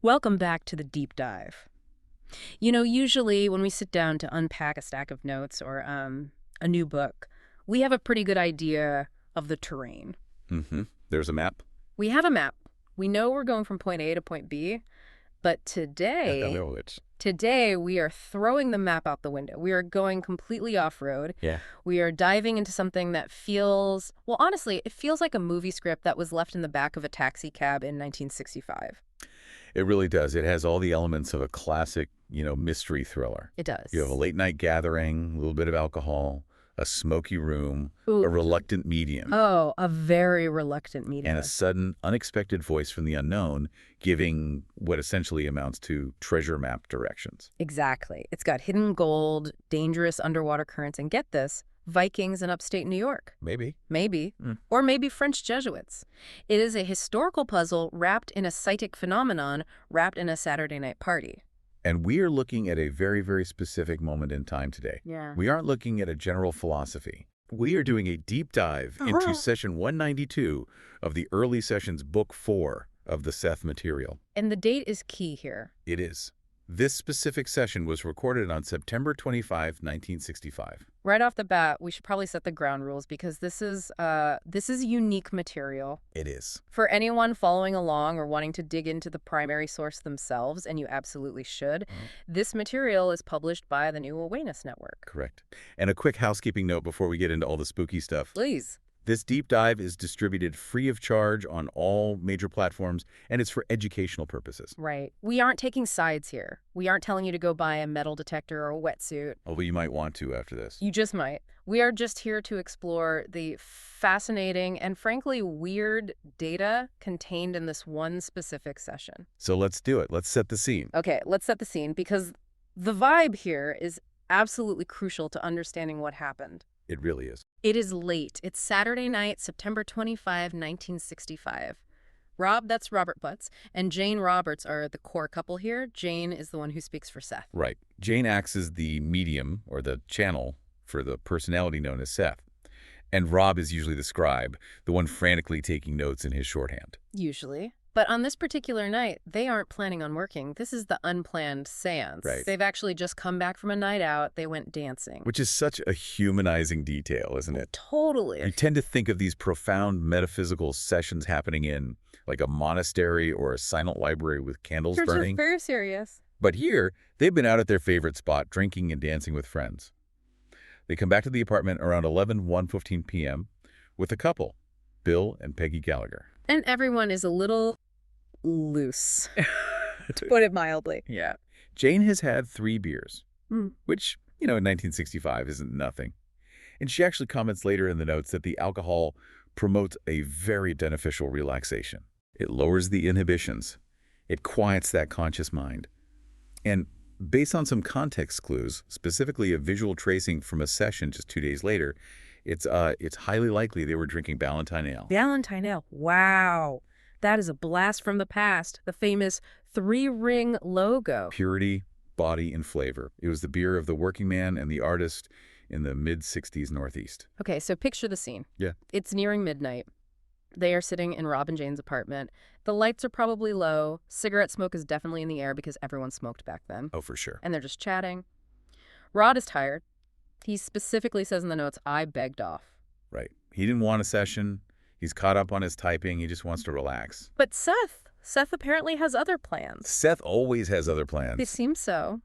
Welcome back to the deep dive. Usually when we sit down to unpack a stack of notes or a new book, we have a pretty good idea of the terrain. There's a map. We have a map. We know we're going from point A to point B, but today we are throwing the map out the window. We are going completely off-road. Yeah. We are diving into something that feels, well, honestly, it feels like a movie script that was left in the back of a taxi cab in 1965. It really does. It has all the elements of a classic, mystery thriller. It does. You have a late-night gathering, a little bit of alcohol, a smoky room, Ooh. a reluctant medium. Oh, a very reluctant medium. And a sudden, unexpected voice from the unknown giving what essentially amounts to treasure map directions. Exactly. It's got hidden gold, dangerous underwater currents, and get this, Vikings in upstate New York. Maybe. Or maybe French Jesuits. It is a historical puzzle wrapped in a psychic phenomenon wrapped in a Saturday night party. And we are looking at a very, very specific moment in time today. Yeah. We aren't looking at a general philosophy. We are doing a deep dive into session 192 of the early sessions, book 4 of the Seth Material. And the date is key here. It is. This specific session was recorded on September 25, 1965. Right off the bat, we should probably set the ground rules because this is unique material. It is. For anyone following along or wanting to dig into the primary source themselves, and you absolutely should, this material is published by the New Awareness Network. Correct. And a quick housekeeping note before we get into all the spooky stuff. Please. This deep dive is distributed free of charge on all major platforms, and it's for educational purposes. Right. We aren't taking sides here. We aren't telling you to go buy a metal detector or a wetsuit. Although you might want to after this. You just might. We are just here to explore the fascinating and frankly weird data contained in this one specific session. So let's do it. Let's set the scene. Okay, let's set the scene because the vibe here is absolutely crucial to understanding what happened. It really is. It is late. It's Saturday night, September 25, 1965. Rob, that's Robert Butts, and Jane Roberts are the core couple here. Jane is the one who speaks for Seth. Right. Jane acts as the medium, or the channel, for the personality known as Seth. And Rob is usually the scribe, the one frantically taking notes in his shorthand. Usually. But on this particular night, they aren't planning on working. This is the unplanned seance. Right. They've actually just come back from a night out. They went dancing. Which is such a humanizing detail, isn't it? Totally. You tend to think of these profound metaphysical sessions happening in, like, a monastery or a silent library with candles burning. Very serious. But here, they've been out at their favorite spot, drinking and dancing with friends. They come back to the apartment around 1:15 p.m. with a couple, Bill and Peggy Gallagher. And everyone is a little loose, to put it mildly. Yeah. Jane has had 3 beers, which, in 1965 isn't nothing. And she actually comments later in the notes that the alcohol promotes a very beneficial relaxation. It lowers the inhibitions. It quiets that conscious mind. And based on some context clues, specifically a visual tracing from a session just 2 days later, it's highly likely they were drinking Ballantine Ale. Ballantine Ale. Wow. That is a blast from the past. The famous 3-ring logo. Purity, body, and flavor. It was the beer of the working man and the artist in the mid-60s Northeast. Okay, so picture the scene. Yeah. It's nearing midnight. They are sitting in Rob and Jane's apartment. The lights are probably low. Cigarette smoke is definitely in the air because everyone smoked back then. Oh, for sure. And they're just chatting. Rod is tired. He specifically says in the notes, I begged off. Right. He didn't want a session. He's caught up on his typing. He just wants to relax. But Seth apparently has other plans. Seth always has other plans. It seems so.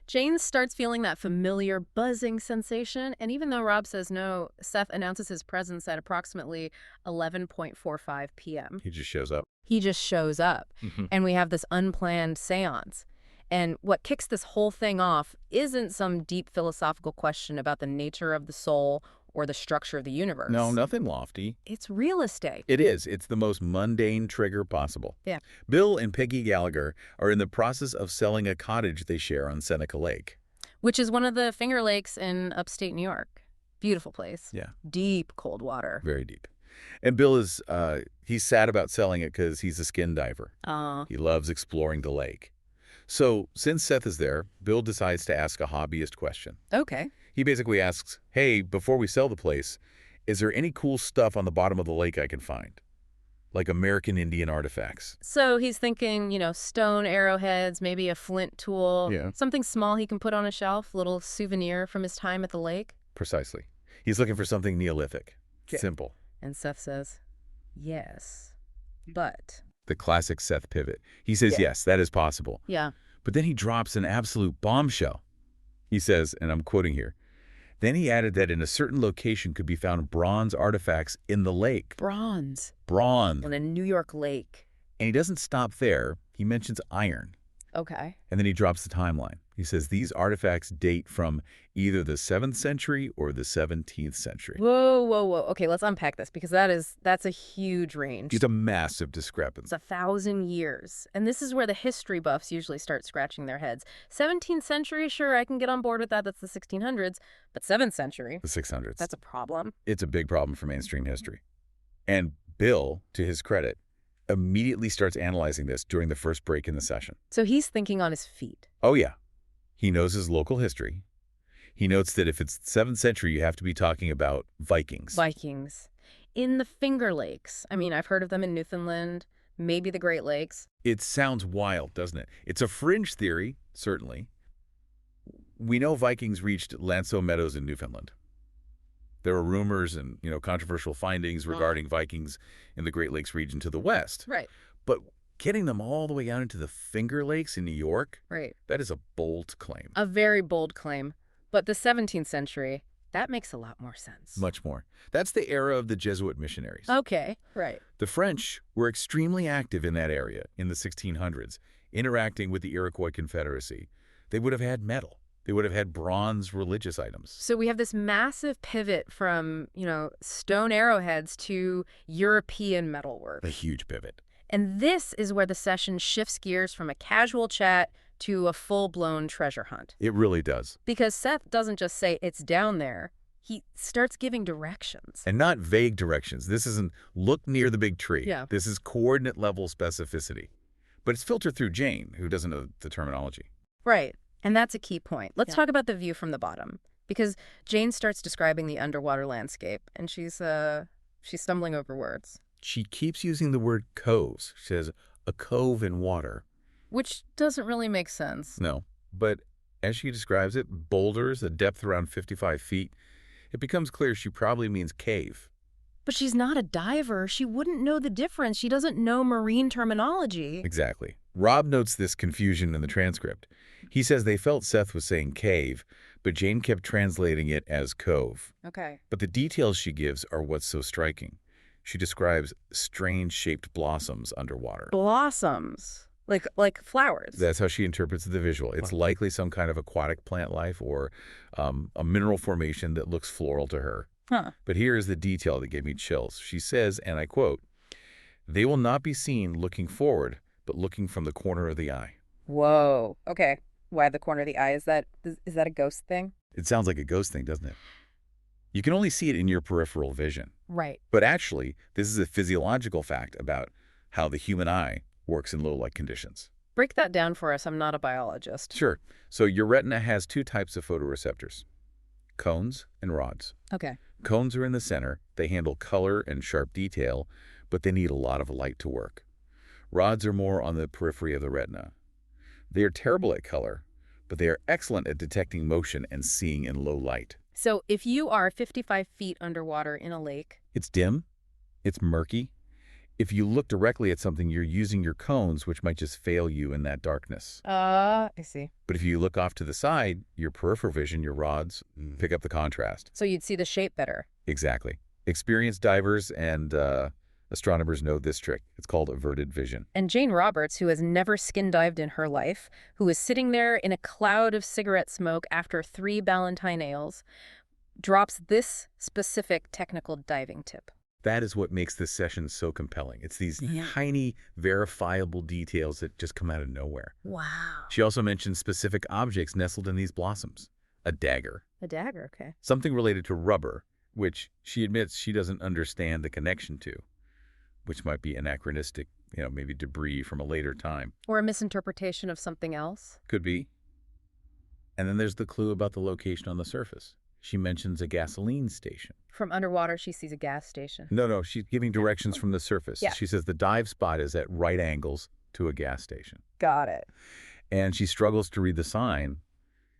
Jane starts feeling that familiar buzzing sensation, and even though Rob says no, Seth announces his presence at approximately 11:45 p.m. He just shows up. He just shows up, and we have this unplanned seance. And what kicks this whole thing off isn't some deep philosophical question about the nature of the soul or the structure of the universe. No, nothing lofty. It's real estate. It is. It's the most mundane trigger possible. Yeah. Bill and Peggy Gallagher are in the process of selling a cottage they share on Seneca Lake. Which is one of the Finger Lakes in upstate New York. Beautiful place. Yeah. Deep cold water. Very deep. And Bill is, he's sad about selling it because he's a skin diver. He loves exploring the lake. So since Seth is there, Bill decides to ask a hobbyist question. Okay. He basically asks, hey, before we sell the place, is there any cool stuff on the bottom of the lake I can find? like American Indian artifacts. So he's thinking, stone arrowheads, maybe a flint tool. Yeah. Something small he can put on a shelf, little souvenir from his time at the lake. Precisely. He's looking for something Neolithic. Okay. Simple. And Seth says, yes, but... The classic Seth pivot. He says, yes, that is possible. Yeah. But then he drops an absolute bombshell. He says, and I'm quoting here, then he added that in a certain location could be found bronze artifacts in the lake. Bronze. Bronze. On a New York lake. And he doesn't stop there. He mentions iron. Okay. And then he drops the timeline. He says these artifacts date from either the 7th century or the 17th century. Whoa, whoa, whoa. Okay, let's unpack this because that's a huge range. It's a massive discrepancy. It's 1,000 years. And this is where the history buffs usually start scratching their heads. 17th century, sure, I can get on board with that. That's the 1600s. But 7th century? The 600s. That's a problem. It's a big problem for mainstream history. And Bill, to his credit, immediately starts analyzing this during the first break in the session. So he's thinking on his feet. Oh, yeah. He knows his local history. He notes that if it's 7th century, you have to be talking about Vikings. Vikings. In the Finger Lakes. I mean, I've heard of them in Newfoundland, maybe the Great Lakes. It sounds wild, doesn't it? It's a fringe theory, certainly. We know Vikings reached Lanso Meadows in Newfoundland. There are rumors and, controversial findings regarding Vikings in the Great Lakes region to the west. Right. But getting them all the way out into the Finger Lakes in New York, right, that is a bold claim. A very bold claim. But the 17th century, that makes a lot more sense. Much more. That's the era of the Jesuit missionaries. Okay, right. The French were extremely active in that area in the 1600s, interacting with the Iroquois Confederacy. They would have had metal. They would have had bronze religious items. So we have this massive pivot from, stone arrowheads to European metalwork. A huge pivot. And this is where the session shifts gears from a casual chat to a full-blown treasure hunt. It really does. Because Seth doesn't just say it's down there. He starts giving directions. And not vague directions. This isn't look near the big tree. Yeah. This is coordinate-level specificity. But it's filtered through Jane, who doesn't know the terminology. Right. And that's a key point. Let's talk about the view from the bottom. Because Jane starts describing the underwater landscape, and she's stumbling over words. She keeps using the word coves. She says, a cove in water. Which doesn't really make sense. No, but as she describes it, boulders, a depth around 55 feet, it becomes clear she probably means cave. But she's not a diver. She wouldn't know the difference. She doesn't know marine terminology. Exactly. Rob notes this confusion in the transcript. He says they felt Seth was saying cave, but Jane kept translating it as cove. Okay. But the details she gives are what's so striking. She describes strange-shaped blossoms underwater. Blossoms? Like flowers? That's how she interprets the visual. It's likely some kind of aquatic plant life or a mineral formation that looks floral to her. Huh. But here is the detail that gave me chills. She says, and I quote, "They will not be seen looking forward, but looking from the corner of the eye." Whoa. Okay. Why the corner of the eye? Is that a ghost thing? It sounds like a ghost thing, doesn't it? You can only see it in your peripheral vision. Right. But actually, this is a physiological fact about how the human eye works in low-light conditions. Break that down for us. I'm not a biologist. Sure. So your retina has two types of photoreceptors, cones and rods. Okay. Cones are in the center. They handle color and sharp detail, but they need a lot of light to work. Rods are more on the periphery of the retina. They are terrible at color, but they are excellent at detecting motion and seeing in low light. So if you are 55 feet underwater in a lake... It's dim. It's murky. If you look directly at something, you're using your cones, which might just fail you in that darkness. I see. But if you look off to the side, your peripheral vision, your rods, pick up the contrast. So you'd see the shape better. Exactly. Experienced divers and astronomers know this trick. It's called averted vision. And Jane Roberts, who has never skin dived in her life, who is sitting there in a cloud of cigarette smoke after 3 Ballantine ales, drops this specific technical diving tip. That is what makes this session so compelling. It's these tiny, verifiable details that just come out of nowhere. Wow. She also mentions specific objects nestled in these blossoms. A dagger. A dagger, okay. Something related to rubber, which she admits she doesn't understand the connection to, which might be anachronistic, maybe debris from a later time. Or a misinterpretation of something else. Could be. And then there's the clue about the location on the surface. She mentions a gasoline station. From underwater, she sees a gas station. No, she's giving directions from the surface. Yeah. She says the dive spot is at right angles to a gas station. Got it. And she struggles to read the sign.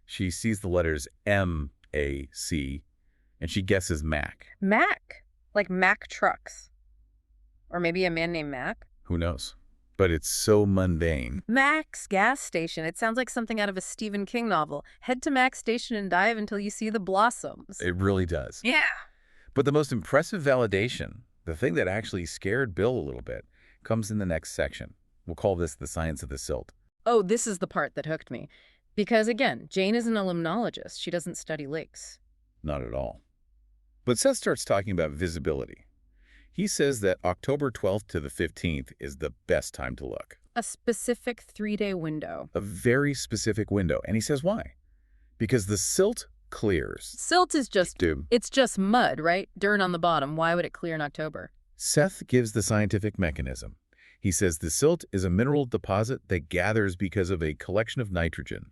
She sees the letters M-A-C, and she guesses Mac. Mac? Like Mack trucks. Or maybe a man named Mac? Who knows? But it's so mundane. Mac's gas station. It sounds like something out of a Stephen King novel. Head to Mac's station and dive until you see the blossoms. It really does. Yeah. But the most impressive validation, the thing that actually scared Bill a little bit, comes in the next section. We'll call this the science of the silt. Oh, this is the part that hooked me. Because again, Jane is an limnologist. She doesn't study lakes. Not at all. But Seth starts talking about visibility. He says that October 12th to the 15th is the best time to look. A specific 3-day window. A very specific window. And he says why? Because the silt clears. Silt is it's just mud, right? Dirt on the bottom. Why would it clear in October? Seth gives the scientific mechanism. He says the silt is a mineral deposit that gathers because of a collection of nitrogen,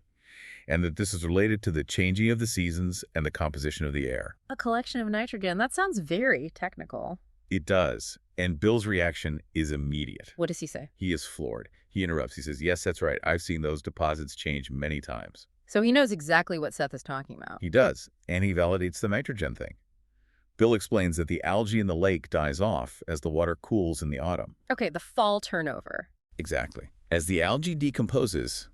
and that this is related to the changing of the seasons and the composition of the air. A collection of nitrogen. That sounds very technical. It does. And Bill's reaction is immediate. What does he say? He is floored. He interrupts. He says, yes, that's right. I've seen those deposits change many times. So he knows exactly what Seth is talking about. He does. And he validates the nitrogen thing. Bill explains that the algae in the lake dies off as the water cools in the autumn. Okay, the fall turnover. Exactly. As the algae decomposes,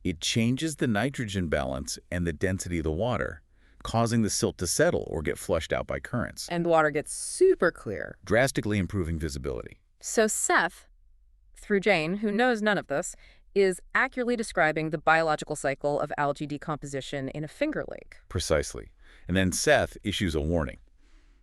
it changes the nitrogen balance and the density of the water, causing the silt to settle or get flushed out by currents. And the water gets super clear. Drastically improving visibility. So Seth, through Jane, who knows none of this, is accurately describing the biological cycle of algae decomposition in a finger lake. Precisely. And then Seth issues a warning.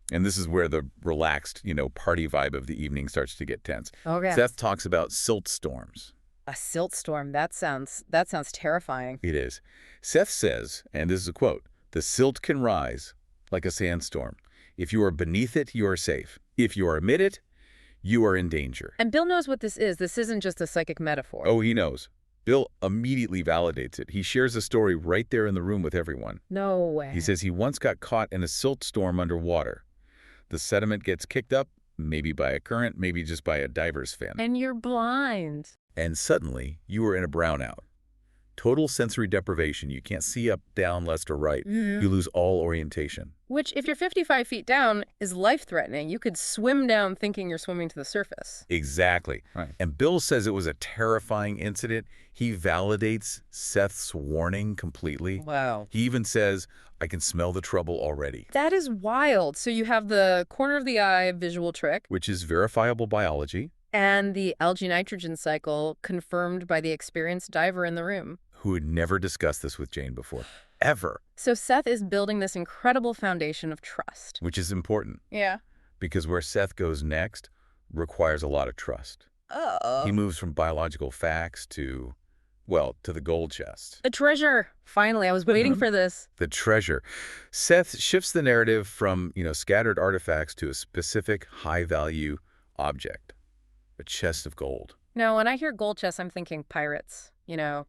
And this is where the relaxed, party vibe of the evening starts to get tense. Okay. Seth talks about silt storms. A silt storm. That sounds terrifying. It is. Seth says, and this is a quote, "The silt can rise like a sandstorm. If you are beneath it, you are safe. If you are amid it, you are in danger." And Bill knows what this is. This isn't just a psychic metaphor. Oh, he knows. Bill immediately validates it. He shares a story right there in the room with everyone. No way. He says he once got caught in a silt storm underwater. The sediment gets kicked up, maybe by a current, maybe just by a diver's fin. And you're blind. And suddenly, you are in a brownout. Total sensory deprivation. You can't see up, down, left, or right. Mm-hmm. You lose all orientation. Which, if you're 55 feet down, is life-threatening. You could swim down thinking you're swimming to the surface. Exactly. Right. And Bill says it was a terrifying incident. He validates Seth's warning completely. Wow. He even says, "I can smell the trouble already." That is wild. So you have the corner of the eye visual trick. Which is verifiable biology. And the algae nitrogen cycle confirmed by the experienced diver in the room. Who had never discussed this with Jane before. Ever. So Seth is building this incredible foundation of trust. Which is important. Yeah. Because where Seth goes next requires a lot of trust. Oh. He moves from biological facts to the gold chest. A treasure. Finally, I was waiting for this. The treasure. Seth shifts the narrative from, scattered artifacts to a specific high-value object. A chest of gold. No, when I hear gold chest, I'm thinking pirates.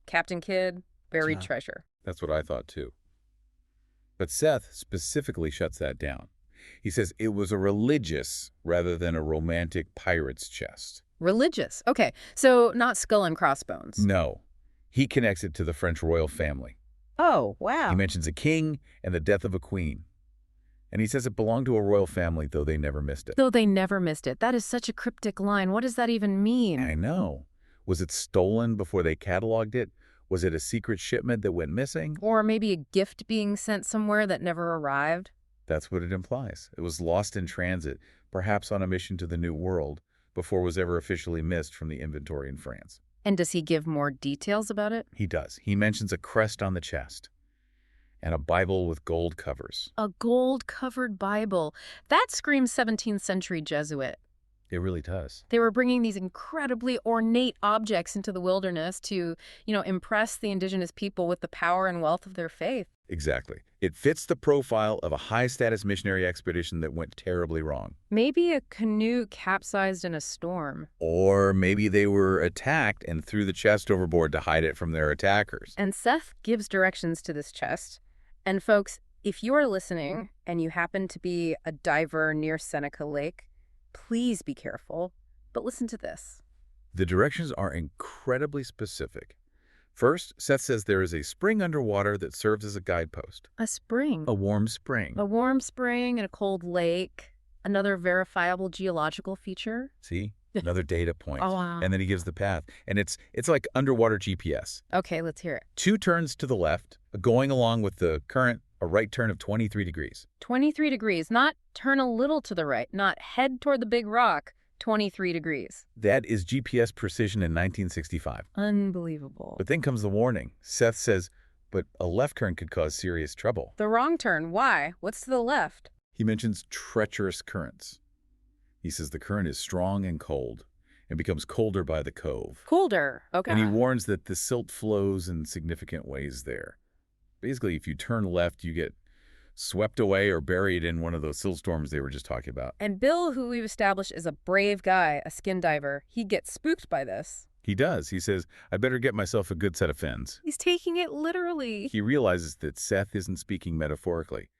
Captain Kidd, buried treasure. That's what I thought too. But Seth specifically shuts that down. He says it was a religious rather than a romantic pirate's chest. Religious. Okay, so not skull and crossbones. No. He connects it to the French royal family. Oh, wow. He mentions a king and the death of a queen. And he says it belonged to a royal family, though they never missed it. Though they never missed it. That is such a cryptic line. What does that even mean? I know. Was it stolen before they cataloged it? Was it a secret shipment that went missing? Or maybe a gift being sent somewhere that never arrived? That's what it implies. It was lost in transit, perhaps on a mission to the New World, before it was ever officially missed from the inventory in France. And does he give more details about it? He does. He mentions a crest on the chest and a Bible with gold covers. A gold-covered Bible. That screams 17th century Jesuit. It really does. They were bringing these incredibly ornate objects into the wilderness to, impress the indigenous people with the power and wealth of their faith. Exactly. It fits the profile of a high-status missionary expedition that went terribly wrong. Maybe a canoe capsized in a storm. Or maybe they were attacked and threw the chest overboard to hide it from their attackers. And Seth gives directions to this chest. And folks, If you are listening and you happen to be a diver near Seneca Lake, please be careful. But listen to this. The directions are incredibly specific. First, Seth says there is a spring underwater that serves as a guidepost. A spring. A warm spring. A warm spring and a cold lake. Another verifiable geological feature. See? Another data point. Oh, wow. And then he gives the path. And it's like underwater GPS. Okay, let's hear it. 2 turns to the left, going along with the current, a right turn of 23 degrees. 23 degrees, not turn a little to the right, not head toward the big rock, 23 degrees. That is GPS precision in 1965. Unbelievable. But then comes the warning. Seth says, but a left turn could cause serious trouble. The wrong turn, why? What's to the left? He mentions treacherous currents. He says the current is strong and cold and becomes colder by the cove. Colder, okay. And he warns that the silt flows in significant ways there. Basically, if you turn left, you get swept away or buried in one of those silt storms they were just talking about. And Bill, who we've established is a brave guy, a skin diver, he gets spooked by this. He does. He says, I better get myself a good set of fins. He's taking it literally. He realizes that Seth isn't speaking metaphorically.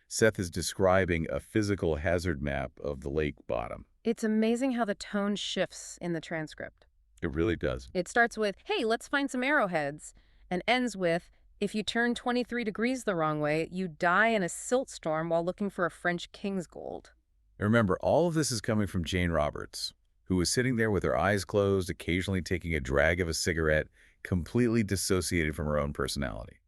Seth is describing a physical hazard map of the lake bottom. It's amazing how the tone shifts in the transcript. It really does. It starts with, hey, let's find some arrowheads, and ends with, if you turn 23 degrees the wrong way, you die in a silt storm while looking for a French king's gold. And remember, all of this is coming from Jane Roberts, who was sitting there with her eyes closed, occasionally taking a drag of a cigarette, completely dissociated from her own personality.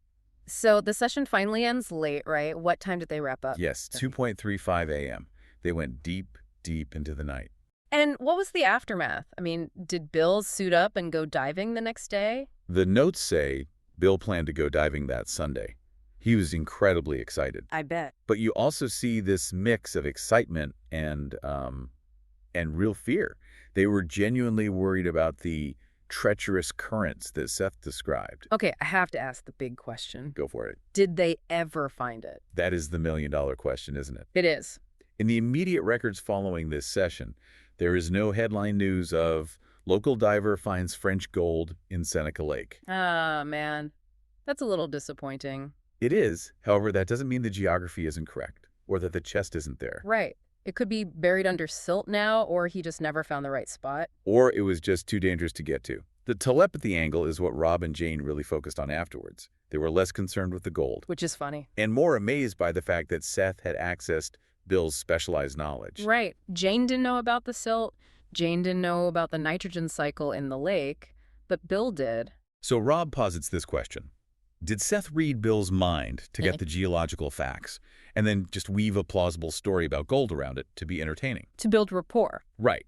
So the session finally ends late, right? What time did they wrap up? Yes, 2:35 a.m. They went deep, deep into the night. And what was the aftermath? I mean, did Bill suit up and go diving the next day? The notes say Bill planned to go diving that Sunday. He was incredibly excited. I bet. But you also see this mix of excitement and real fear. They were genuinely worried about the treacherous currents that Seth described. Okay, I have to ask the big question. Go for it. Did they ever find it? That is the million-dollar question, isn't it? It is. In the immediate records following this session, there is no headline news of local diver finds French gold in Seneca Lake. Ah, man. That's a little disappointing. It is. However, that doesn't mean the geography isn't correct or that the chest isn't there. Right. It could be buried under silt now, or he just never found the right spot. Or it was just too dangerous to get to. The telepathy angle is what Rob and Jane really focused on afterwards. They were less concerned with the gold. Which is funny. And more amazed by the fact that Seth had accessed Bill's specialized knowledge. Right. Jane didn't know about the silt. Jane didn't know about the nitrogen cycle in the lake. But Bill did. So Rob posits this question. Did Seth read Bill's mind to get the geological facts and then just weave a plausible story about gold around it to be entertaining? To build rapport. Right.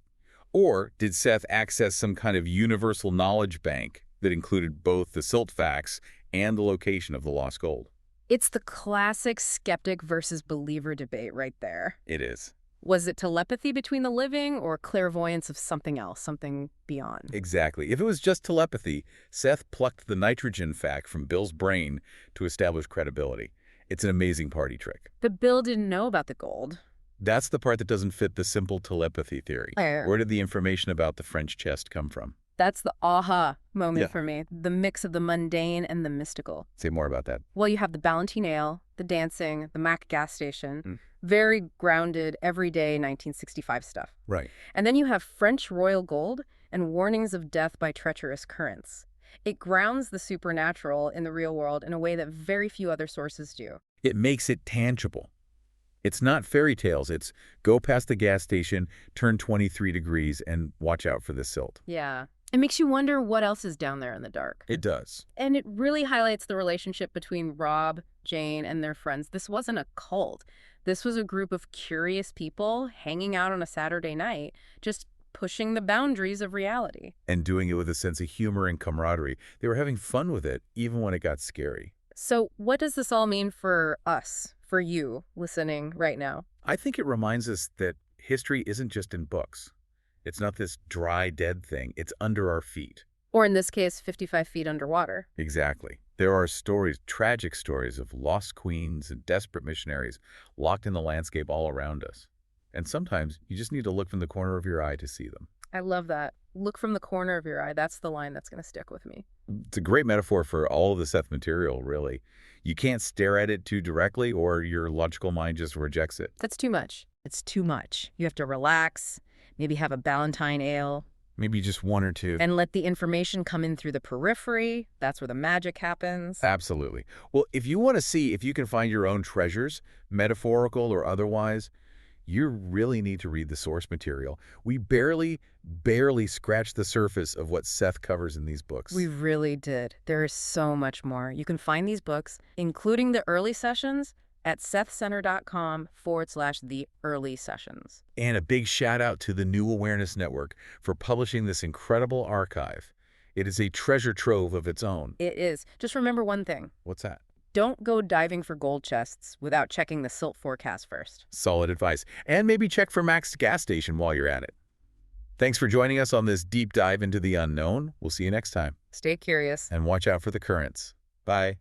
Or did Seth access some kind of universal knowledge bank that included both the silt facts and the location of the lost gold? It's the classic skeptic versus believer debate right there. It is. Was it telepathy between the living or clairvoyance of something else, something beyond? Exactly. If it was just telepathy, Seth plucked the nitrogen fact from Bill's brain to establish credibility. It's an amazing party trick. But Bill didn't know about the gold. That's the part that doesn't fit the simple telepathy theory. Where did the information about the French chest come from? That's the aha moment for me. The mix of the mundane and the mystical. Say more about that. Well, you have the Ballantine Ale, the dancing, the Mac gas station. Very grounded, everyday 1965 stuff. Right. And then you have French royal gold and warnings of death by treacherous currents. It grounds the supernatural in the real world in a way that very few other sources do. It makes it tangible. It's not fairy tales. It's go past the gas station, turn 23 degrees, and watch out for the silt. Yeah. It makes you wonder what else is down there in the dark. It does. And it really highlights the relationship between Rob, Jane, and their friends. This wasn't a cult. This was a group of curious people hanging out on a Saturday night, just pushing the boundaries of reality. And doing it with a sense of humor and camaraderie. They were having fun with it, even when it got scary. So what does this all mean for us, for you, listening right now? I think it reminds us that history isn't just in books. It's not this dry, dead thing. It's under our feet. Or in this case, 55 feet underwater. Exactly. There are stories, tragic stories of lost queens and desperate missionaries locked in the landscape all around us. And sometimes you just need to look from the corner of your eye to see them. I love that. Look from the corner of your eye. That's the line that's going to stick with me. It's a great metaphor for all of the Seth material, really. You can't stare at it too directly or your logical mind just rejects it. That's too much. It's too much. You have to relax, maybe have a Ballantine ale. Maybe just one or two. And let the information come in through the periphery. That's where the magic happens. Absolutely. Well, if you want to see if you can find your own treasures, metaphorical or otherwise, you really need to read the source material. We barely scratched the surface of what Seth covers in these books. We really did. There is so much more. You can find these books, including the early sessions, at sethcenter.com/the early sessions. And a big shout out to the New Awareness Network for publishing this incredible archive. It is a treasure trove of its own. It is. Just remember one thing. What's that? Don't go diving for gold chests without checking the silt forecast first. Solid advice. And maybe check for Mac's gas station while you're at it. Thanks for joining us on this deep dive into the unknown. We'll see you next time. Stay curious. And watch out for the currents. Bye.